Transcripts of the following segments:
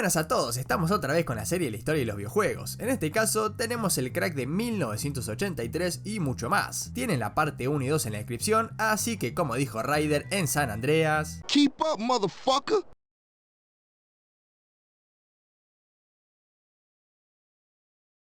buenas a todos, estamos otra vez con la serie La historia de los videojuegos. En este caso tenemos el crack de 1983 y mucho más. Tienen la parte 1 y 2 en la descripción, así que como dijo Ryder en San Andreas, Keep up, motherfucker.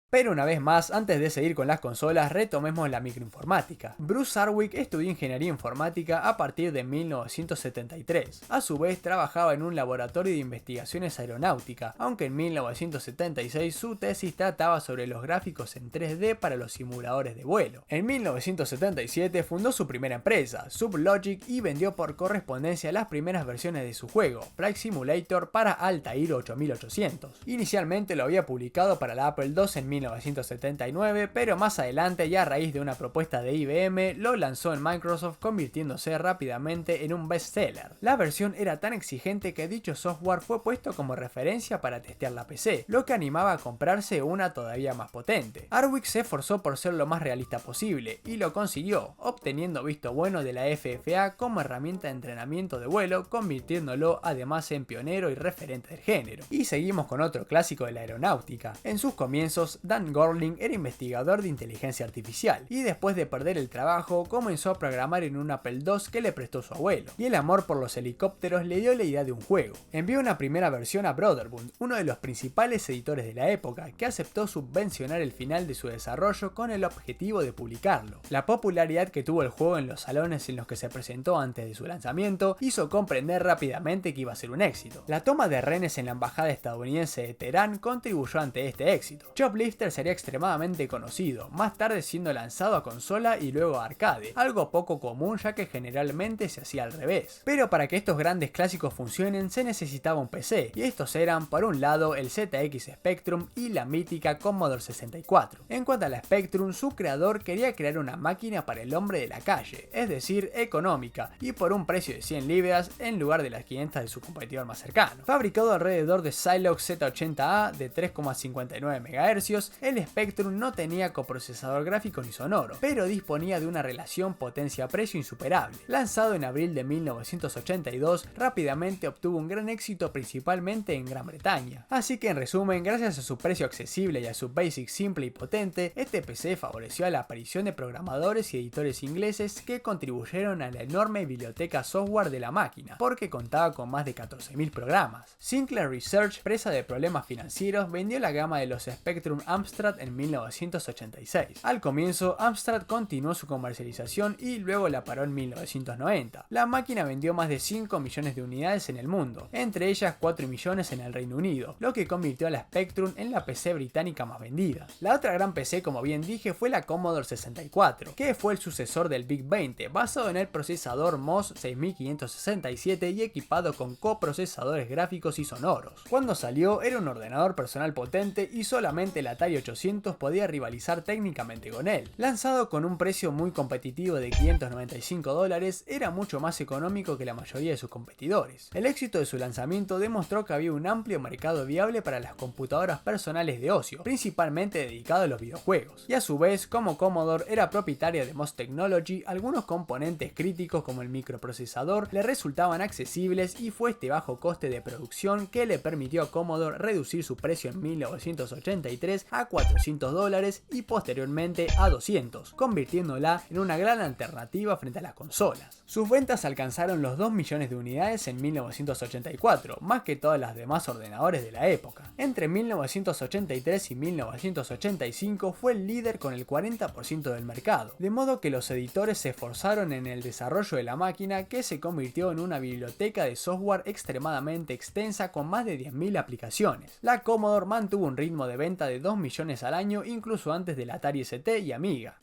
Pero una vez más, antes de seguir con las consolas, retomemos la microinformática. Bruce Sarwick estudió ingeniería informática a partir de 1973. A su vez, trabajaba en un laboratorio de investigaciones aeronáutica, aunque en 1976 su tesis trataba sobre los gráficos en 3D para los simuladores de vuelo. En 1977 fundó su primera empresa, Sublogic, y vendió por correspondencia las primeras versiones de su juego, Flight Simulator, para Altair 8800. Inicialmente lo había publicado para la Apple II en 1979, pero más adelante y a raíz de una propuesta de IBM lo lanzó en Microsoft, convirtiéndose rápidamente en un bestseller. La versión era tan exigente que dicho software fue puesto como referencia para testear la PC, lo que animaba a comprarse una todavía más potente. Sarwick se esforzó por ser lo más realista posible y lo consiguió, obteniendo visto bueno de la FFA como herramienta de entrenamiento de vuelo, convirtiéndolo además en pionero y referente del género. Y seguimos con otro clásico de la aeronáutica. En sus comienzos, Dan Gorling era investigador de inteligencia artificial y después de perder el trabajo comenzó a programar en un Apple II que le prestó su abuelo, y el amor por los helicópteros le dio la idea de un juego. Envió una primera versión a Brotherhood, uno de los principales editores de la época, que aceptó subvencionar el final de su desarrollo con el objetivo de publicarlo. La popularidad que tuvo el juego en los salones en los que se presentó antes de su lanzamiento hizo comprender rápidamente que iba a ser un éxito. La toma de rehenes en la embajada estadounidense de Teherán contribuyó ante este éxito. Shoplifter sería extremadamente conocido, más tarde siendo lanzado a consola y luego a arcade, algo poco común ya que generalmente se hacía al revés. Pero para que estos grandes clásicos funcionen se necesitaba un PC, y estos eran por un lado el ZX Spectrum y la mítica Commodore 64. En cuanto a la Spectrum, su creador quería crear una máquina para el hombre de la calle, es decir, económica, y por un precio de 100 libras en lugar de las 500 de su competidor más cercano. Fabricado alrededor de Zilog Z80A de 3,59 MHz, el Spectrum no tenía coprocesador gráfico ni sonoro, pero disponía de una relación potencia-precio insuperable. Lanzado en abril de 1982, rápidamente obtuvo un gran éxito principalmente en Gran Bretaña. Así que en resumen, gracias a su precio accesible y a su BASIC simple y potente, este PC favoreció a la aparición de programadores y editores ingleses que contribuyeron a la enorme biblioteca software de la máquina, porque contaba con más de 14.000 programas. Sinclair Research, presa de problemas financieros, vendió la gama de los Spectrum Amstrad en 1986. Al comienzo, Amstrad continuó su comercialización y luego la paró en 1990. La máquina vendió más de 5 millones de unidades en el mundo, entre ellas 4 millones en el Reino Unido, lo que convirtió a la Spectrum en la PC británica más vendida. La otra gran PC, como bien dije, fue la Commodore 64, que fue el sucesor del VIC 20, basado en el procesador MOS 6567 y equipado con coprocesadores gráficos y sonoros. Cuando salió era un ordenador personal potente y solamente el Atari 800 podía rivalizar técnicamente con él. Lanzado con un precio muy competitivo de $595, era mucho más económico que la mayoría de sus competidores. El éxito de su lanzamiento demostró que había un amplio mercado viable para las computadoras personales de ocio, principalmente dedicado a los videojuegos. Y a su vez, como Commodore era propietaria de MOS Technology, algunos componentes críticos como el microprocesador le resultaban accesibles y fue este bajo coste de producción que le permitió a Commodore reducir su precio en 1983 a $400 y posteriormente a 200, convirtiéndola en una gran alternativa frente a las consolas. Sus ventas alcanzaron los 2 millones de unidades en 1984, más que todas las demás ordenadores de la época. Entre 1983 y 1985 fue el líder con el 40% del mercado, de modo que los editores se esforzaron en el desarrollo de la máquina, que se convirtió en una biblioteca de software extremadamente extensa con más de 10.000 aplicaciones. La Commodore mantuvo un ritmo de venta de 2 millones al año incluso antes del Atari ST y Amiga.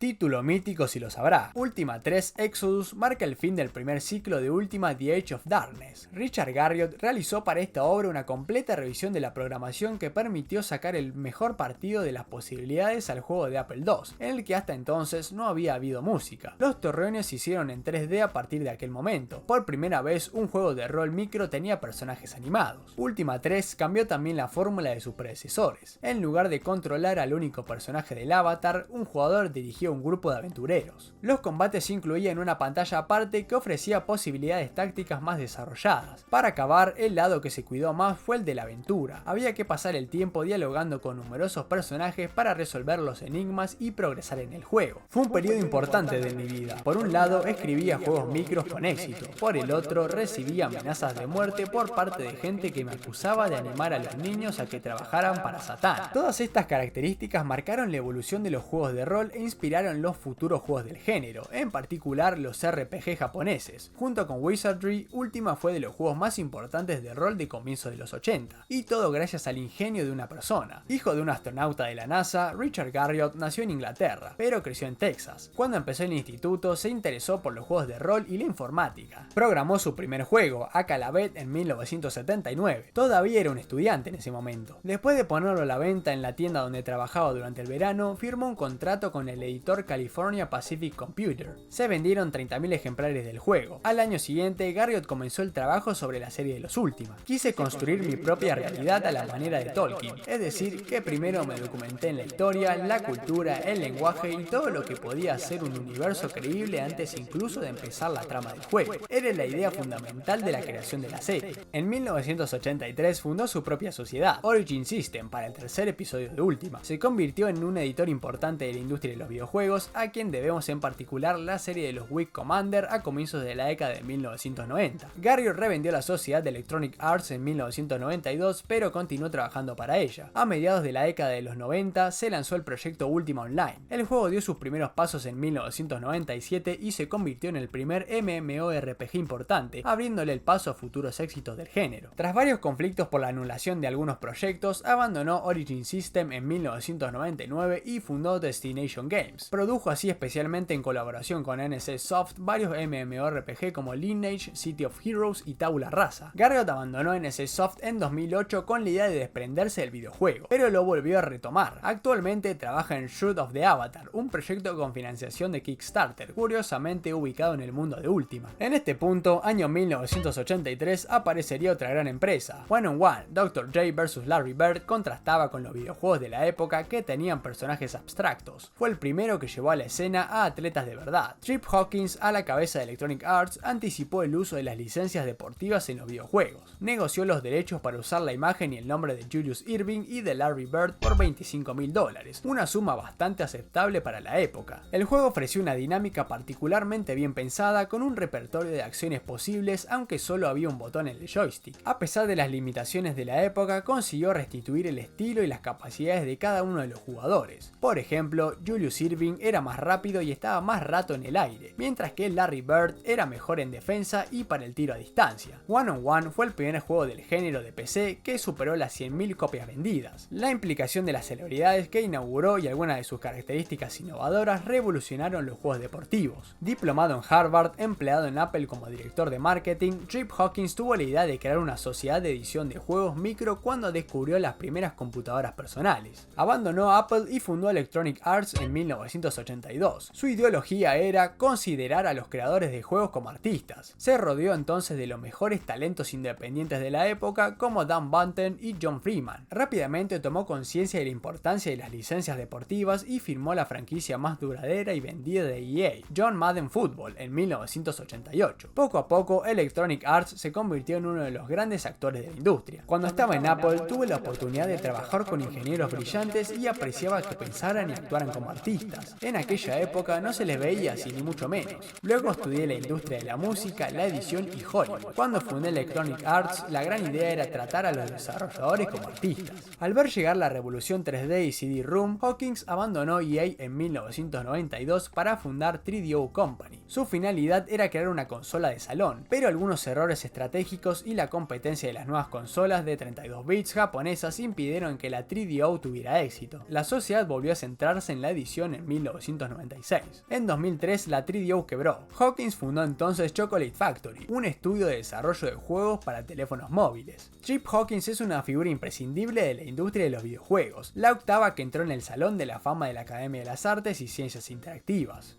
Título mítico si lo sabrá. Ultima 3 Exodus marca el fin del primer ciclo de Ultima The Age of Darkness. Richard Garriott realizó para esta obra una completa revisión de la programación que permitió sacar el mejor partido de las posibilidades al juego de Apple II, en el que hasta entonces no había habido música. Los torreones se hicieron en 3D a partir de aquel momento. Por primera vez un juego de rol micro tenía personajes animados. Ultima 3 cambió también la fórmula de sus predecesores. En lugar de controlar al único personaje del avatar, un jugador dirigió dirigía un grupo de aventureros. Los combates incluían una pantalla aparte que ofrecía posibilidades tácticas más desarrolladas. Para acabar, el lado que se cuidó más fue el de la aventura. Había que pasar el tiempo dialogando con numerosos personajes para resolver los enigmas y progresar en el juego. Fue un periodo importante de mi vida. Por un lado, escribía juegos micros con éxito. Por el otro, recibía amenazas de muerte por parte de gente que me acusaba de animar a los niños a que trabajaran para Satán. Todas estas características marcaron la evolución de los juegos de rol e inspiraron los futuros juegos del género, en particular los RPG japoneses. Junto con Wizardry, Ultima fue de los juegos más importantes de rol de comienzo de los 80, y todo gracias al ingenio de una persona. Hijo de un astronauta de la NASA, Richard Garriott nació en Inglaterra, pero creció en Texas. Cuando empezó el instituto, se interesó por los juegos de rol y la informática. Programó su primer juego, Akalavet, en 1979. Todavía era un estudiante en ese momento. Después de ponerlo a la venta en la tienda donde trabajaba durante el verano, firmó un contrato con el editor California Pacific Computer. Se vendieron 30.000 ejemplares del juego. Al año siguiente, Garriott comenzó el trabajo sobre la serie de los Ultima. Quise construir mi propia realidad a la manera de Tolkien, es decir, que primero me documenté en la historia, la cultura, el lenguaje y todo lo que podía hacer un universo creíble antes incluso de empezar la trama del juego. Era la idea fundamental de la creación de la serie. En 1983 fundó su propia sociedad, Origin System, para el tercer episodio de Ultima. Se convirtió en un editor importante de la industria de los videojuegos, a quien debemos en particular la serie de los Wing Commander a comienzos de la década de 1990. Garriott revendió la sociedad de Electronic Arts en 1992, pero continuó trabajando para ella. A mediados de la década de los 90 se lanzó el proyecto Ultima Online. El juego dio sus primeros pasos en 1997 y se convirtió en el primer MMORPG importante, abriéndole el paso a futuros éxitos del género. Tras varios conflictos por la anulación de algunos proyectos, abandonó Origin System en 1999 y fundó Destination Games. Produjo así, especialmente en colaboración con NC Soft, varios MMORPG como Lineage, City of Heroes y Tabula Rasa. Garriott abandonó NC Soft en 2008 con la idea de desprenderse del videojuego, pero lo volvió a retomar. Actualmente trabaja en Shoot of the Avatar, un proyecto con financiación de Kickstarter, curiosamente ubicado en el mundo de Ultima. En este punto, año 1983, aparecería otra gran empresa. One on One, Dr. J vs Larry Bird, contrastaba con los videojuegos de la época que tenían personajes abstractos. Fue el primero que llevó a la escena a atletas de verdad. Trip Hawkins, a la cabeza de Electronic Arts, anticipó el uso de las licencias deportivas en los videojuegos. Negoció los derechos para usar la imagen y el nombre de Julius Irving y de Larry Bird por $25.000, una suma bastante aceptable para la época. El juego ofreció una dinámica particularmente bien pensada, con un repertorio de acciones posibles, aunque solo había un botón en el joystick. A pesar de las limitaciones de la época, consiguió restituir el estilo y las capacidades de cada uno de los jugadores. Por ejemplo, Julius Irving era más rápido y estaba más rato en el aire, mientras que Larry Bird era mejor en defensa y para el tiro a distancia. One on One fue el primer juego del género de PC que superó las 100.000 copias vendidas. La implicación de las celebridades que inauguró y algunas de sus características innovadoras revolucionaron los juegos deportivos. Diplomado en Harvard, empleado en Apple como director de marketing, Trip Hawkins tuvo la idea de crear una sociedad de edición de juegos micro cuando descubrió las primeras computadoras personales. Abandonó Apple y fundó Electronic Arts en 1982. Su ideología era considerar a los creadores de juegos como artistas. Se rodeó entonces de los mejores talentos independientes de la época como Dan Bunten y John Freeman. Rápidamente tomó conciencia de la importancia de las licencias deportivas y firmó la franquicia más duradera y vendida de EA, John Madden Football, en 1988. Poco a poco, Electronic Arts se convirtió en uno de los grandes actores de la industria. Cuando estaba en Apple, tuve la oportunidad de trabajar con ingenieros brillantes y apreciaba que pensaran y actuaran como artistas. En aquella época no se les veía así, ni mucho menos. Luego estudié la industria de la música, la edición y Hollywood. Cuando fundé Electronic Arts, la gran idea era tratar a los desarrolladores como artistas. Al ver llegar la revolución 3D y CD-ROM, Hawkins abandonó EA en 1992 para fundar 3DO Company. Su finalidad era crear una consola de salón, pero algunos errores estratégicos y la competencia de las nuevas consolas de 32 bits japonesas impidieron que la 3DO tuviera éxito. La sociedad volvió a centrarse en la edición en 1996. En 2003 la 3DO quebró. Hawkins fundó entonces Chocolate Factory, un estudio de desarrollo de juegos para teléfonos móviles. Trip Hawkins es una figura imprescindible de la industria de los videojuegos, la octava que entró en el Salón de la Fama de la Academia de las Artes y Ciencias Interactivas.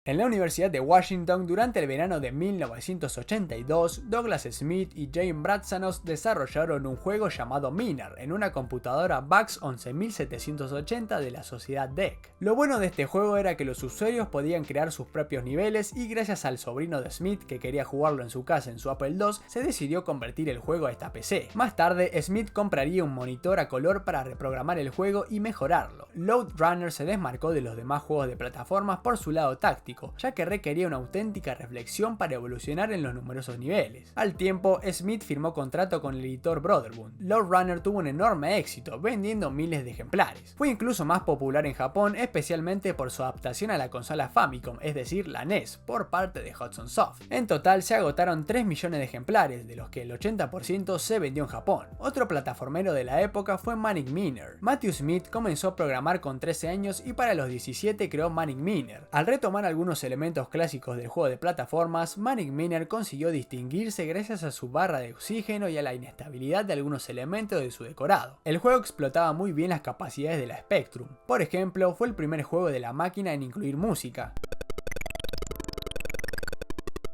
En la Universidad de Washington, durante el verano de 1982, Douglas Smith y Jane Bratsanos desarrollaron un juego llamado Miner en una computadora VAX 11780 de la sociedad DEC. Lo bueno de este juego era que los usuarios podían crear sus propios niveles y gracias al sobrino de Smith que quería jugarlo en su casa en su Apple II, se decidió convertir el juego a esta PC. Más tarde, Smith compraría un monitor a color para reprogramar el juego y mejorarlo. Lode Runner se desmarcó de los demás juegos de plataformas por su lado táctico, ya que requería una auténtica reflexión para evolucionar en los numerosos niveles. Al tiempo, Smith firmó contrato con el editor Brotherhood. Lode Runner tuvo un enorme éxito, vendiendo miles de ejemplares. Fue incluso más popular en Japón, especialmente por su adaptación a la consola Famicom, es decir, la NES, por parte de Hudson Soft. En total se agotaron 3 millones de ejemplares, de los que el 80% se vendió en Japón. Otro plataformero de la época fue Manic Miner. Matthew Smith comenzó a programar con 13 años y para los 17 creó Manic Miner. Al retomar algunos elementos clásicos del juego de plataformas, Manic Miner consiguió distinguirse gracias a su barra de oxígeno y a la inestabilidad de algunos elementos de su decorado. El juego explotaba muy bien las capacidades de la Spectrum. Por ejemplo, fue el primer juego de la máquina en incluir música.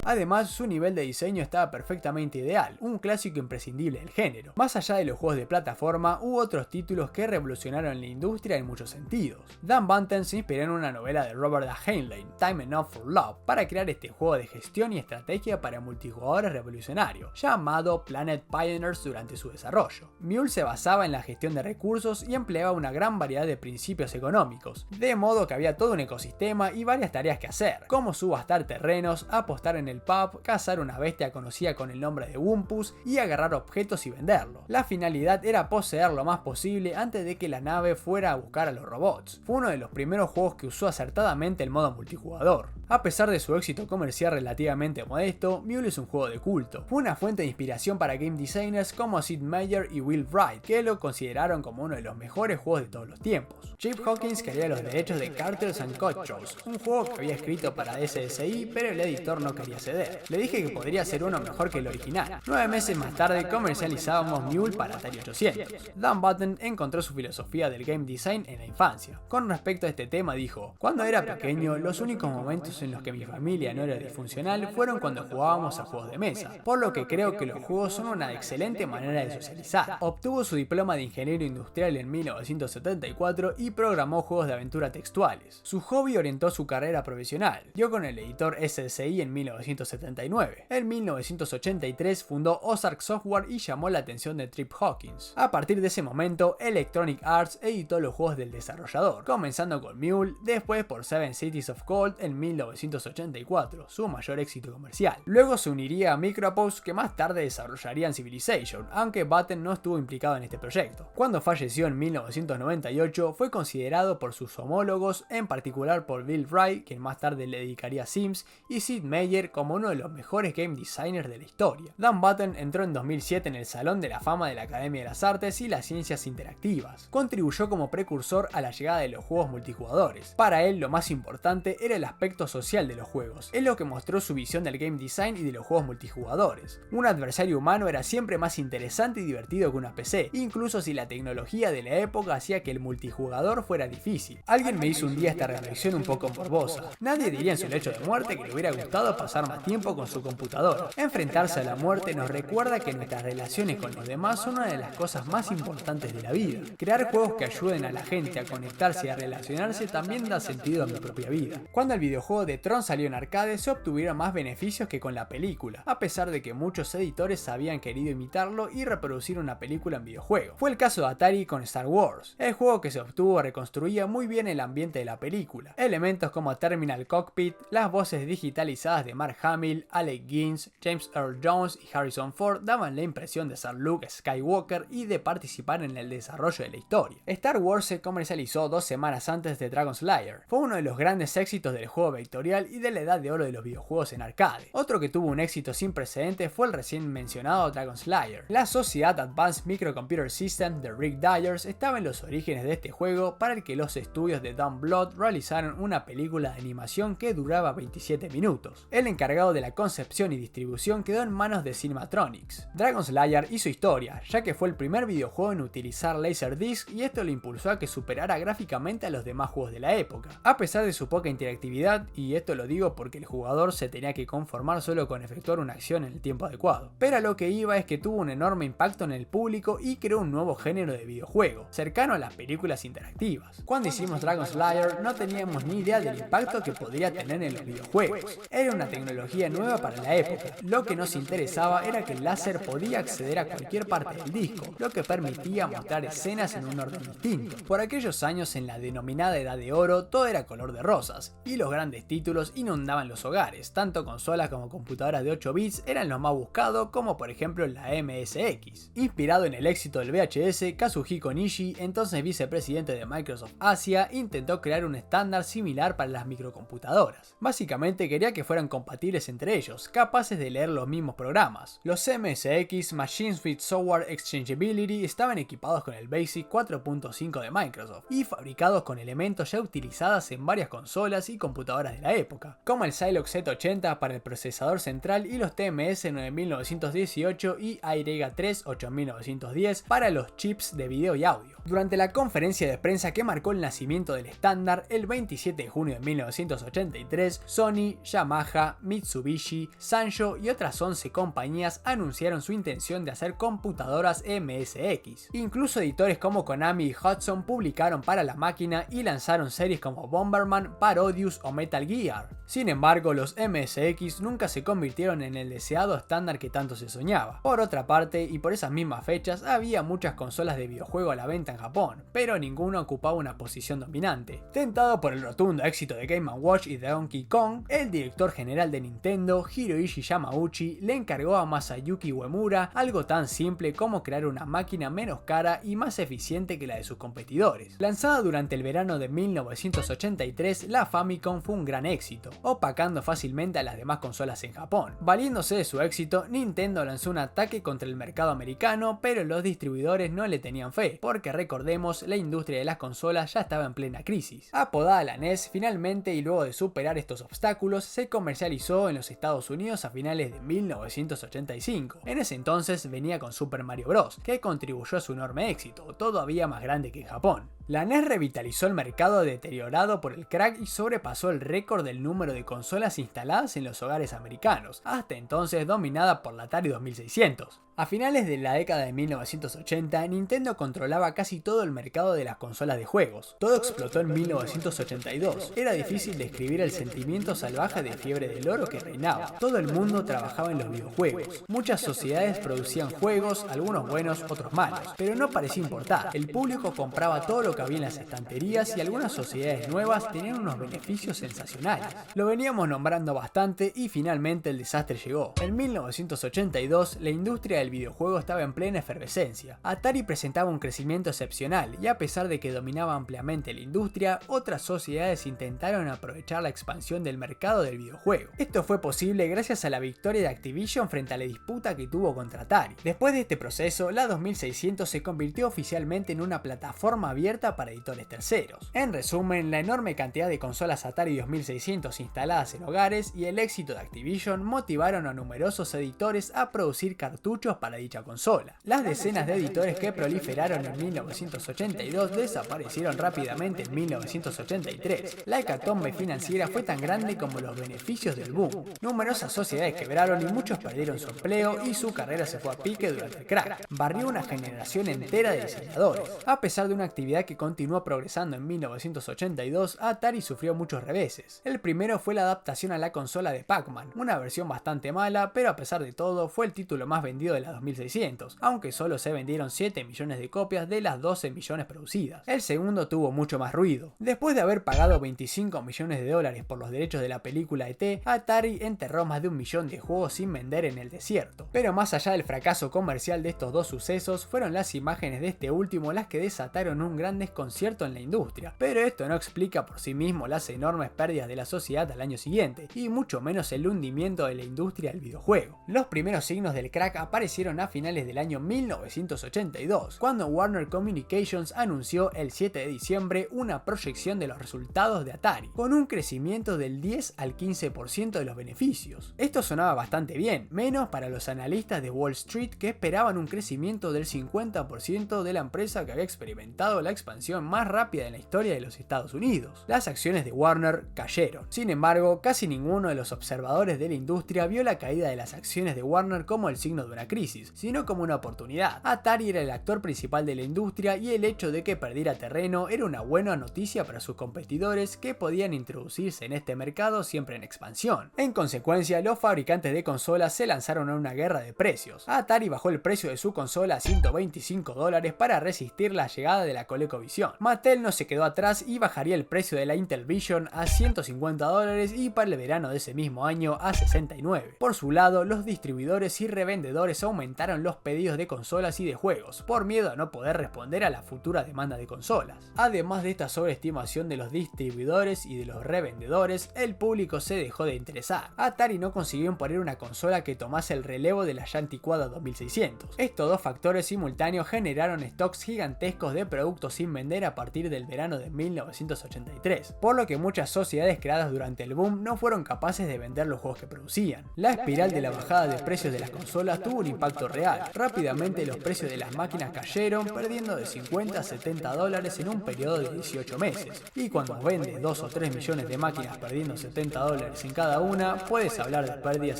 Además, su nivel de diseño estaba perfectamente ideal, un clásico imprescindible del género. Más allá de los juegos de plataforma, hubo otros títulos que revolucionaron la industria en muchos sentidos. Dan Bunten se inspiró en una novela de Robert A. Heinlein, Time Enough for Love, para crear este juego de gestión y estrategia para multijugadores revolucionario, llamado Planet Pioneers durante su desarrollo. Mule se basaba en la gestión de recursos y empleaba una gran variedad de principios económicos, de modo que había todo un ecosistema y varias tareas que hacer, como subastar terrenos, apostar en el pub, cazar una bestia conocida con el nombre de Wumpus y agarrar objetos y venderlos. La finalidad era poseer lo más posible antes de que la nave fuera a buscar a los robots. Fue uno de los primeros juegos que usó acertadamente el modo multijugador. A pesar de su éxito comercial relativamente modesto, Mule es un juego de culto. Fue una fuente de inspiración para game designers como Sid Meier y Will Wright, que lo consideraron como uno de los mejores juegos de todos los tiempos. Chip Hawkins quería los derechos de Cartels and Cutthroats, un juego que había escrito para SSI, pero el editor no quería ceder. Le dije que podría ser uno mejor que el original. 9 meses más tarde comercializábamos Mule para Atari 800. Dan Bunten encontró su filosofía del game design en la infancia. Con respecto a este tema dijo: cuando era pequeño, los únicos momentos en los que mi familia no era disfuncional fueron cuando jugábamos a juegos de mesa, por lo que creo que los juegos son una excelente manera de socializar. Obtuvo su diploma de ingeniero industrial en 1974 y programó juegos de aventura textuales. Su hobby orientó su carrera profesional. Dio con el editor SSI en 1979. En 1983 fundó Ozark Software y llamó la atención de Trip Hawkins. A partir de ese momento, Electronic Arts editó los juegos del desarrollador, comenzando con Mule, después por Seven Cities of Gold en 1984, su mayor éxito comercial. Luego se uniría a Microprose, que más tarde desarrollarían Civilization, aunque Bunten no estuvo implicado en este proyecto. Cuando falleció en 1998, fue considerado por sus homólogos, en particular por Bill Wright, quien más tarde le dedicaría Sims, y Sid Meier como uno de los mejores game designers de la historia. Dan Bunten entró en 2007 en el Salón de la Fama de la Academia de las Artes y las Ciencias Interactivas. Contribuyó como precursor a la llegada de los juegos multijugadores. Para él, lo más importante era el aspecto social de los juegos. Es lo que mostró su visión del game design y de los juegos multijugadores. Un adversario humano era siempre más interesante y divertido que una PC, incluso si la tecnología de la época hacía que el multijugador fuera difícil. Alguien me hizo un día esta reflexión un poco morbosa. Nadie diría en su lecho de muerte que le hubiera gustado pasar más tiempo con su computadora. Enfrentarse a la muerte nos recuerda que nuestras relaciones con los demás son una de las cosas más importantes de la vida. Crear juegos que ayuden a la gente a conectarse y a relacionarse también da sentido a mi propia vida. Cuando el videojuego de Tron salió en arcade, se obtuvieron más beneficios que con la película, a pesar de que muchos editores habían querido imitarlo y reproducir una película en videojuego. Fue el caso de Atari con Star Wars. El juego que se obtuvo reconstruía muy bien el ambiente de la película. Elementos como Terminal Cockpit, las voces digitalizadas de Mark Hamill, Alec Guinness, James Earl Jones y Harrison Ford daban la impresión de ser Luke Skywalker y de participar en el desarrollo de la historia. Star Wars se comercializó 2 semanas antes de Dragon's Lair. Fue uno de los grandes éxitos del juego vectorial y de la edad de oro de los videojuegos en arcade. Otro que tuvo un éxito sin precedentes fue el recién mencionado Dragon's Lair. La sociedad Advanced Microcomputer Systems de Rick Dyers estaba en los orígenes de este juego, para el que los estudios de Dumb Blood realizaron una película de animación que duraba 27 minutos. El encargado encargado de la concepción y distribución quedó en manos de Cinematronics. Dragon Slayer hizo historia, ya que fue el primer videojuego en utilizar Laserdisc y esto lo impulsó a que superara gráficamente a los demás juegos de la época. A pesar de su poca interactividad, y esto lo digo porque el jugador se tenía que conformar solo con efectuar una acción en el tiempo adecuado. Pero a lo que iba es que tuvo un enorme impacto en el público y creó un nuevo género de videojuego, cercano a las películas interactivas. Cuando hicimos Dragon Slayer no teníamos ni idea del impacto que podría tener en los videojuegos. Era una tecnología nueva para la época. Lo que nos interesaba era que el láser podía acceder a cualquier parte del disco, lo que permitía mostrar escenas en un orden distinto. Por aquellos años, en la denominada Edad de Oro, todo era color de rosas, y los grandes títulos inundaban los hogares. Tanto consolas como computadoras de 8 bits eran los más buscados, como por ejemplo la MSX. Inspirado en el éxito del VHS, Kazuhiko Nishi, entonces vicepresidente de Microsoft Asia, intentó crear un estándar similar para las microcomputadoras. Básicamente quería que fueran compatibles entre ellos, capaces de leer los mismos programas. Los MSX, Machines with Software Exchangeability, estaban equipados con el BASIC 4.5 de Microsoft y fabricados con elementos ya utilizados en varias consolas y computadoras de la época, como el Silox Z80 para el procesador central y los TMS 9918 y AY3 8910 para los chips de video y audio. Durante la conferencia de prensa que marcó el nacimiento del estándar, el 27 de junio de 1983, Sony, Yamaha, Mitsubishi, Sanyo y otras 11 compañías anunciaron su intención de hacer computadoras MSX. Incluso editores como Konami y Hudson publicaron para la máquina y lanzaron series como Bomberman, Parodius o Metal Gear. Sin embargo, los MSX nunca se convirtieron en el deseado estándar que tanto se soñaba. Por otra parte, y por esas mismas fechas, había muchas consolas de videojuego a la venta en Japón, pero ninguna ocupaba una posición dominante. Tentado por el rotundo éxito de Game & Watch y de Donkey Kong, el director general de Nintendo, Hiroshi Yamauchi, le encargó a Masayuki Uemura algo tan simple como crear una máquina menos cara y más eficiente que la de sus competidores. Lanzada durante el verano de 1983, la Famicom fue un gran éxito, opacando fácilmente a las demás consolas en Japón. Valiéndose de su éxito, Nintendo lanzó un ataque contra el mercado americano, pero los distribuidores no le tenían fe, porque recordemos, la industria de las consolas ya estaba en plena crisis. Apodada la NES, finalmente y luego de superar estos obstáculos, se comercializó en los Estados Unidos a finales de 1985. En ese entonces venía con Super Mario Bros., que contribuyó a su enorme éxito, todavía más grande que en Japón. La NES revitalizó el mercado deteriorado por el crack y sobrepasó el récord del número de consolas instaladas en los hogares americanos, hasta entonces dominada por la Atari 2600. A finales de la década de 1980, Nintendo controlaba casi todo el mercado de las consolas de juegos. Todo explotó en 1982. Era difícil describir el sentimiento salvaje de fiebre del oro que reinaba. Todo el mundo trabajaba en los videojuegos. Muchas sociedades producían juegos, algunos buenos, otros malos, pero no parecía importar. El público compraba todo lo que había en las estanterías y algunas sociedades nuevas tenían unos beneficios sensacionales. Lo veníamos nombrando bastante y finalmente el desastre llegó. En 1982, la industria del videojuego estaba en plena efervescencia. Atari presentaba un crecimiento excepcional y a pesar de que dominaba ampliamente la industria, otras sociedades intentaron aprovechar la expansión del mercado del videojuego. Esto fue posible gracias a la victoria de Activision frente a la disputa que tuvo contra Atari. Después de este proceso, la 2600 se convirtió oficialmente en una plataforma abierta para editores terceros. En resumen, la enorme cantidad de consolas Atari 2600 instaladas en hogares y el éxito de Activision motivaron a numerosos editores a producir cartuchos para dicha consola. Las decenas de editores que proliferaron en 1982 desaparecieron rápidamente en 1983. La hecatombe financiera fue tan grande como los beneficios del boom. Numerosas sociedades quebraron y muchos perdieron su empleo y su carrera se fue a pique durante el crack. Barrió una generación entera de diseñadores. A pesar de una actividad que continuó progresando en 1982, Atari sufrió muchos reveses. El primero fue la adaptación a la consola de Pac-Man, una versión bastante mala, pero a pesar de todo fue el título más vendido de la 2600, aunque solo se vendieron 7 millones de copias de las 12 millones producidas. El segundo tuvo mucho más ruido. Después de haber pagado 25 millones de dólares por los derechos de la película ET, Atari enterró más de 1 millón de juegos sin vender en el desierto. Pero más allá del fracaso comercial de estos dos sucesos, fueron las imágenes de este último las que desataron un gran gran desconcierto en la industria, pero esto no explica por sí mismo las enormes pérdidas de la sociedad al año siguiente, y mucho menos el hundimiento de la industria del videojuego. Los primeros signos del crack aparecieron a finales del año 1982, cuando Warner Communications anunció el 7 de diciembre una proyección de los resultados de Atari, con un crecimiento del 10 al 15% de los beneficios. Esto sonaba bastante bien, menos para los analistas de Wall Street que esperaban un crecimiento del 50% de la empresa que había experimentado la expansión más rápida en la historia de los Estados Unidos. Las acciones de Warner cayeron. Sin embargo, casi ninguno de los observadores de la industria vio la caída de las acciones de Warner como el signo de una crisis, sino como una oportunidad. Atari era el actor principal de la industria y el hecho de que perdiera terreno era una buena noticia para sus competidores que podían introducirse en este mercado siempre en expansión. En consecuencia, los fabricantes de consolas se lanzaron a una guerra de precios. Atari bajó el precio de su consola a $125 para resistir la llegada de la ColecoVision. Mattel no se quedó atrás y bajaría el precio de la Intellivision a $150 y para el verano de ese mismo año a $69. Por su lado, los distribuidores y revendedores aumentaron los pedidos de consolas y de juegos, por miedo a no poder responder a la futura demanda de consolas. Además de esta sobreestimación de los distribuidores y de los revendedores, el público se dejó de interesar. Atari no consiguió imponer una consola que tomase el relevo de la ya anticuada 2600. Estos dos factores simultáneos generaron stocks gigantescos de productos sin vender a partir del verano de 1983, por lo que muchas sociedades creadas durante el boom no fueron capaces de vender los juegos que producían. La espiral de la bajada de precios de las consolas tuvo un impacto real. Rápidamente los precios de las máquinas cayeron, perdiendo de $50 a $70 en un periodo de 18 meses. Y cuando vendes 2 o 3 millones de máquinas perdiendo $70 en cada una, puedes hablar de pérdidas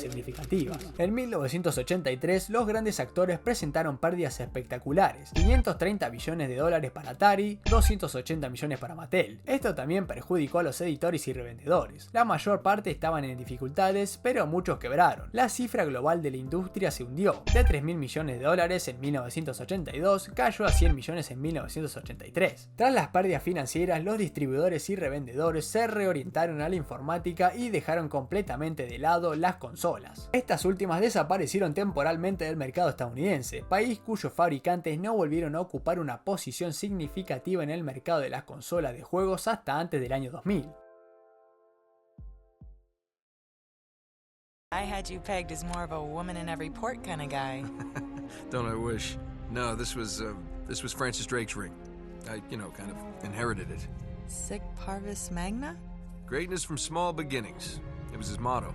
significativas. En 1983, los grandes actores presentaron pérdidas espectaculares: $530 millones para Atari, 280 millones para Mattel. Esto también perjudicó a los editores y revendedores. La mayor parte estaban en dificultades, pero muchos quebraron. La cifra global de la industria se hundió. De $3.000 millones en 1982 cayó a 100 millones en 1983. Tras las pérdidas financieras, los distribuidores y revendedores se reorientaron a la informática y dejaron completamente de lado las consolas. Estas últimas desaparecieron temporalmente del mercado estadounidense, país cuyos fabricantes no volvieron a ocupar una posición significativa en el mercado de las consolas de juegos hasta antes del año 2000. I had you pegged as more of a woman in every port kind of guy. Don't I wish? No, this was Francis Drake's ring. I, kind of inherited it. Sic Parvis Magna? Greatness from small beginnings. It was his motto.